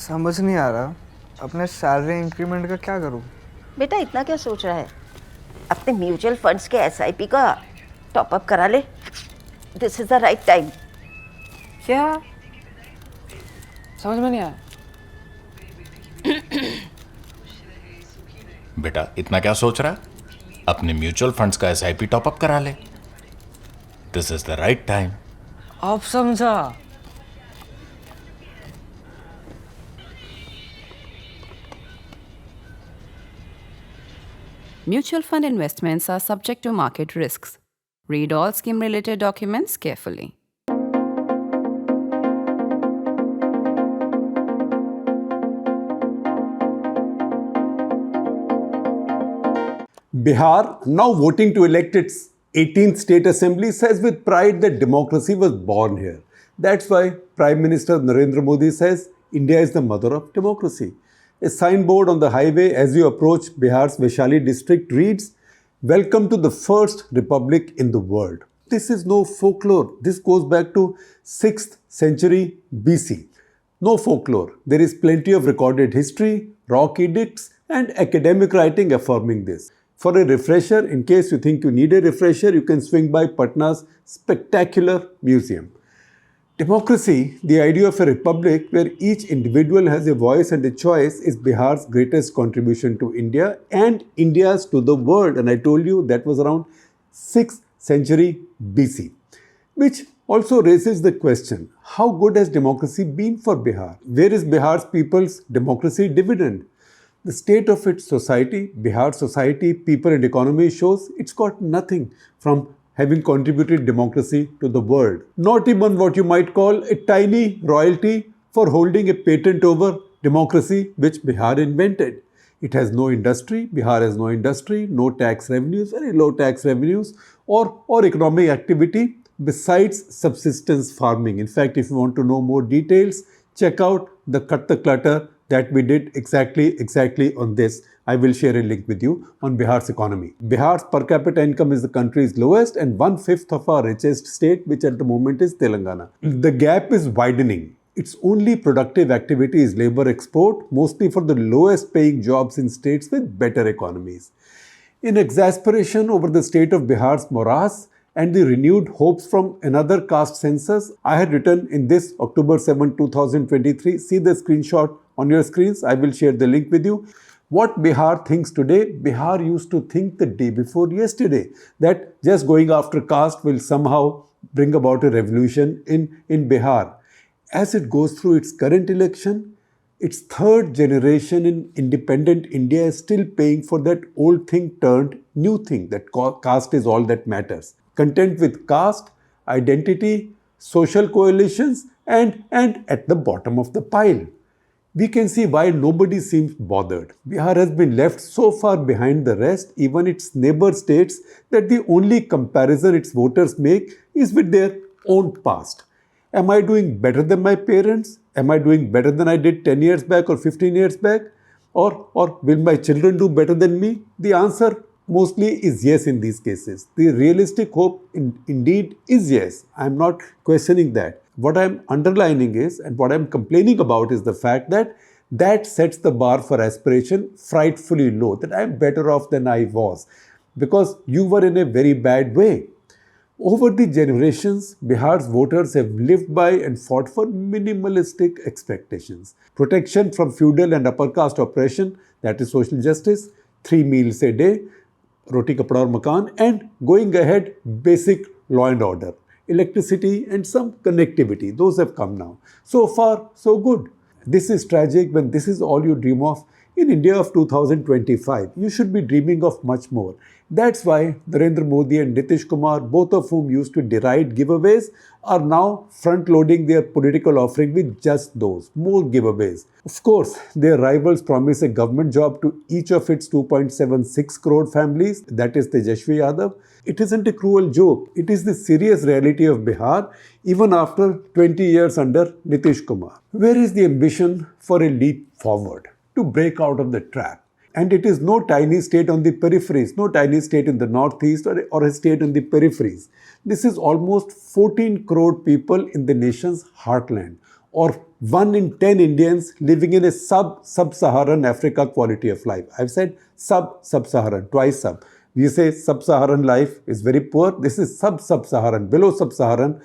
समझ नहीं आ रहा अपने सैलरी इंक्रीमेंट का क्या करूं। बेटा इतना क्या सोच रहा है, अपने म्यूचुअल फंड्स के एसआईपी का टॉपअप करा ले। This is the right time. क्या समझ में नहीं आया। बेटा इतना क्या सोच रहा है, अपने म्यूचुअल फंड्स का एसआईपी टॉपअप करा ले। This is the right time. अब समझा। Mutual fund investments are subject to market risks. Read all scheme related documents carefully. Bihar, now voting to elect its 18th state assembly, says with pride that democracy was born here. That's why Prime Minister Narendra Modi says India is the mother of democracy. A signboard on the highway as you approach Bihar's Vaishali district reads, "Welcome to the first republic in the world." This is no folklore. This goes back to 6th century BC. No folklore. There is plenty of recorded history, rock edicts, and academic writing affirming this. For a refresher, in case you think you need a refresher, you can swing by Patna's spectacular museum. Democracy, the idea of a republic where each individual has a voice and a choice, is Bihar's greatest contribution to India and India's to the world. And I told you that was around 6th century BC, which also raises the question, how good has democracy been for Bihar? Where is Bihar's people's democracy dividend? The state of its society, Bihar society, people and economy shows it's got nothing from having contributed democracy to the world. Not even what you might call a tiny royalty for holding a patent over democracy which Bihar invented. It has no industry, Bihar has no industry, no tax revenues, very low tax revenues or economic activity besides subsistence farming. In fact, if you want to know more details, check out the Cut the Clutter that we did exactly on this. I will share a link with you on Bihar's economy. Bihar's per capita income is the country's lowest and 1/5 of our richest state, which at the moment is Telangana. The gap is widening. Its only productive activity is labor export, mostly for the lowest paying jobs in states with better economies. In exasperation over the state of Bihar's morass and the renewed hopes from another caste census, I had written in this October 7, 2023, see the screenshot on your screens, I will share the link with you. What Bihar thinks today, Bihar used to think the day before yesterday, that just going after caste will somehow bring about a revolution in Bihar. As it goes through its current election, its third generation in independent India is still paying for that old thing turned new thing, that caste is all that matters. Content with caste, identity, social coalitions, and at the bottom of the pile. We can see why nobody seems bothered. Bihar has been left so far behind the rest, even its neighbor states, that the only comparison its voters make is with their own past. Am I doing better than my parents? Am I doing better than I did 10 years back or 15 years back? Or will my children do better than me? The answer mostly is yes in these cases. The realistic hope indeed is yes. I'm not questioning that. What I'm underlining is, and what I'm complaining about is the fact that sets the bar for aspiration frightfully low, that I'm better off than I was, because you were in a very bad way. Over the generations, Bihar's voters have lived by and fought for minimalistic expectations. Protection from feudal and upper caste oppression, that is social justice, 3 meals a day, roti kapda aur makan, and going ahead, basic law and order. Electricity and some connectivity, those have come now. So far, so good. This is tragic when this is all you dream of. In India of 2025, you should be dreaming of much more. That's why Narendra Modi and Nitish Kumar, both of whom used to deride giveaways, are now front-loading their political offering with just those, more giveaways. Of course, their rivals promise a government job to each of its 2.76 crore families, that is Tejashwi Yadav. It isn't a cruel joke. It is the serious reality of Bihar, even after 20 years under Nitish Kumar. Where is the ambition for a leap forward, to break out of the trap? And it is no tiny state on the peripheries, no tiny state in the northeast or a state on the peripheries. This is almost 14 crore people in the nation's heartland. or 1 in 10 Indians living in a sub-Saharan Africa quality of life. I've said sub-Saharan, twice sub. We say sub-Saharan life is very poor. This is sub-Saharan, below sub-Saharan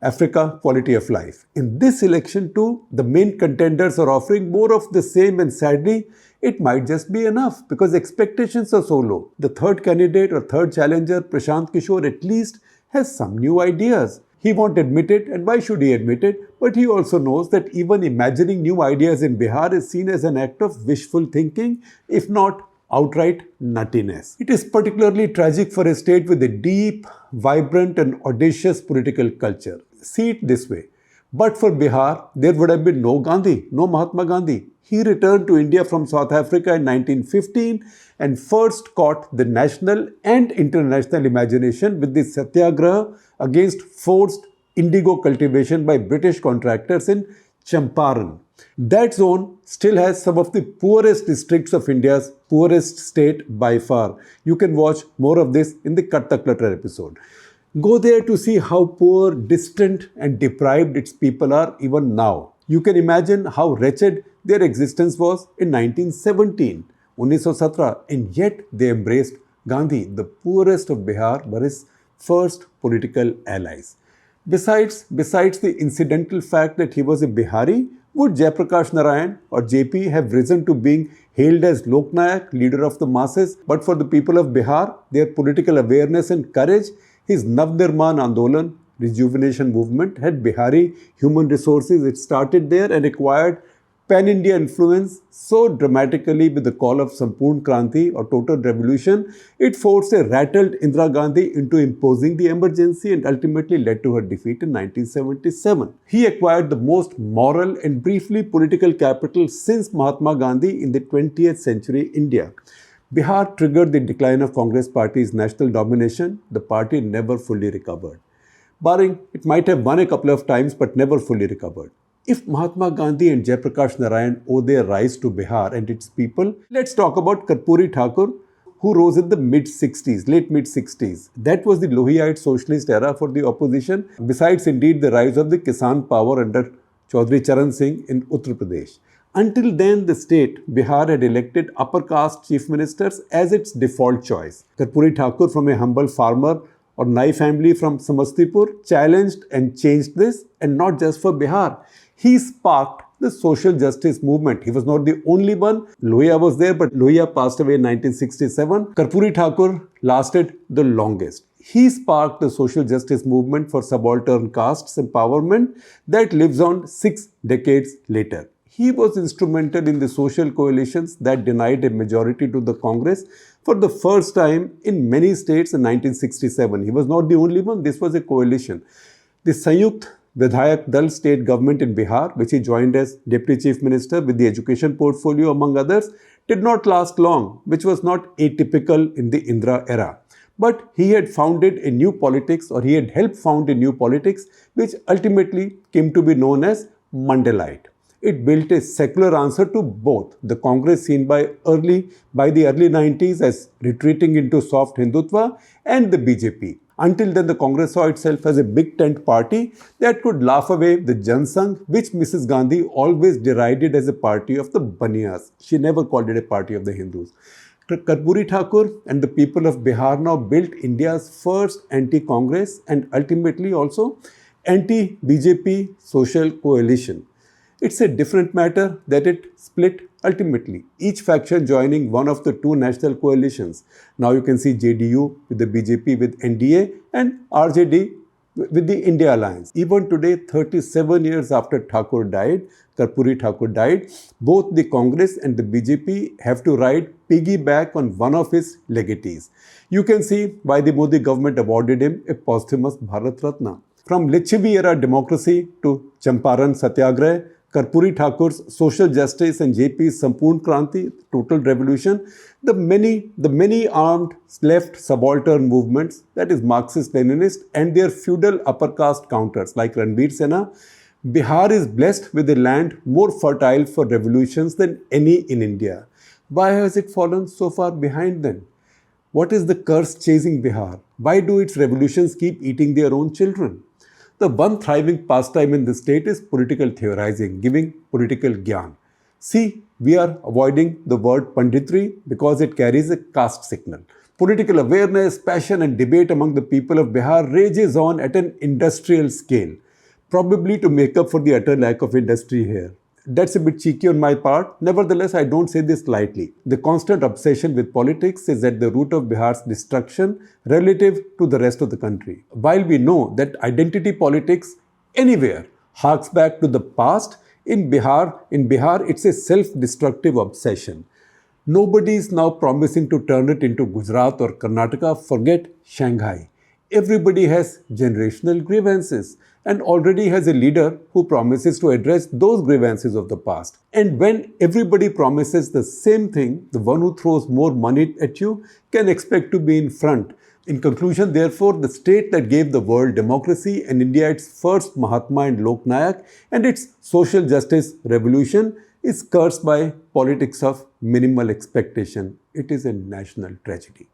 Africa quality of life. In this election too, the main contenders are offering more of the same, and sadly, it might just be enough because expectations are so low. The third candidate or third challenger, Prashant Kishore, at least has some new ideas. He won't admit it, and why should he admit it? But he also knows that even imagining new ideas in Bihar is seen as an act of wishful thinking, if not outright nuttiness. It is particularly tragic for a state with a deep, vibrant and audacious political culture. See it this way. But for Bihar, there would have been no Gandhi, no Mahatma Gandhi. He returned to India from South Africa in 1915 and first caught the national and international imagination with the Satyagraha against forced indigo cultivation by British contractors in Champaran. That zone still has some of the poorest districts of India's poorest state by far. You can watch more of this in the Cut the Clutter episode. Go there to see how poor, distant and deprived its people are even now. You can imagine how wretched their existence was in 1917, 1917, and yet they embraced Gandhi. The poorest of Bihar were his first political allies. Besides the incidental fact that he was a Bihari, would Jayaprakash Narayan or JP have risen to being hailed as Loknayak, leader of the masses? But for the people of Bihar, their political awareness and courage, his Navnirman Andolan, rejuvenation movement, had Bihari human resources. It started there and acquired pan-India influence so dramatically with the call of Sampurn Kranti or total revolution, it forced a rattled Indira Gandhi into imposing the emergency and ultimately led to her defeat in 1977. He acquired the most moral and briefly political capital since Mahatma Gandhi in the 20th century India. Bihar triggered the decline of Congress party's national domination. The party never fully recovered. Barring, it might have won a couple of times but never fully recovered. If Mahatma Gandhi and Jayaprakash Narayan owe their rise to Bihar and its people, let's talk about Karpuri Thakur, who rose in the late mid-60s. That was the Lohiite socialist era for the opposition, besides indeed the rise of the Kisan power under Chaudhry Charan Singh in Uttar Pradesh. Until then, the state, Bihar, had elected upper caste chief ministers as its default choice. Karpuri Thakur, from a humble farmer or Nai family from Samastipur, challenged and changed this, and not just for Bihar. He sparked the social justice movement. He was not the only one. Lohia was there, but Lohia passed away in 1967. Karpuri Thakur lasted the longest. He sparked the social justice movement for subaltern castes empowerment that lives on 6 decades later. He was instrumental in the social coalitions that denied a majority to the Congress for the first time in many states in 1967. He was not the only one. This was a coalition. The Sanyukt Vidhayak Dal state government in Bihar, which he joined as Deputy Chief Minister with the education portfolio among others, did not last long, which was not atypical in the Indira era. But he had founded a new politics, or he had helped found a new politics, which ultimately came to be known as Mandalite. It built a secular answer to both the Congress seen by the early 90s as retreating into soft Hindutva and the BJP. Until then, the Congress saw itself as a big tent party that could laugh away the Jansangh, which Mrs. Gandhi always derided as a party of the Baniyas. She never called it a party of the Hindus. Karpuri Thakur and the people of Bihar now built India's first anti-Congress and ultimately also anti-BJP social coalition. It's a different matter that it split ultimately, each faction joining one of the two national coalitions. Now you can see JDU with the BJP with NDA and RJD with the India Alliance. Even today, 37 years after Karpuri Thakur died, both the Congress and the BJP have to ride piggyback on one of his legatees. You can see why the Modi government awarded him a posthumous Bharat Ratna. From Lichavi era democracy to Champaran Satyagraha, Karpuri Thakur's social justice and JP's Sampurn Kranti, total revolution, the many armed left subaltern movements, that is Marxist-Leninist, and their feudal upper caste counters like Ranveer Sena, Bihar is blessed with a land more fertile for revolutions than any in India. Why has it fallen so far behind then? What is the curse chasing Bihar? Why do its revolutions keep eating their own children? The one thriving pastime in the state is political theorizing, giving political gyan. See, we are avoiding the word panditry because it carries a caste signal. Political awareness, passion and debate among the people of Bihar rages on at an industrial scale, probably to make up for the utter lack of industry here. That's a bit cheeky on my part. Nevertheless, I don't say this lightly. The constant obsession with politics is at the root of Bihar's destruction relative to the rest of the country. While we know that identity politics anywhere harks back to the past, in Bihar, it's a self-destructive obsession. Nobody is now promising to turn it into Gujarat or Karnataka, forget Shanghai. Everybody has generational grievances and already has a leader who promises to address those grievances of the past. And when everybody promises the same thing, the one who throws more money at you can expect to be in front. In conclusion, therefore, the state that gave the world democracy and India its first Mahatma and Lok Nayak and its social justice revolution is cursed by politics of minimal expectation. It is a national tragedy.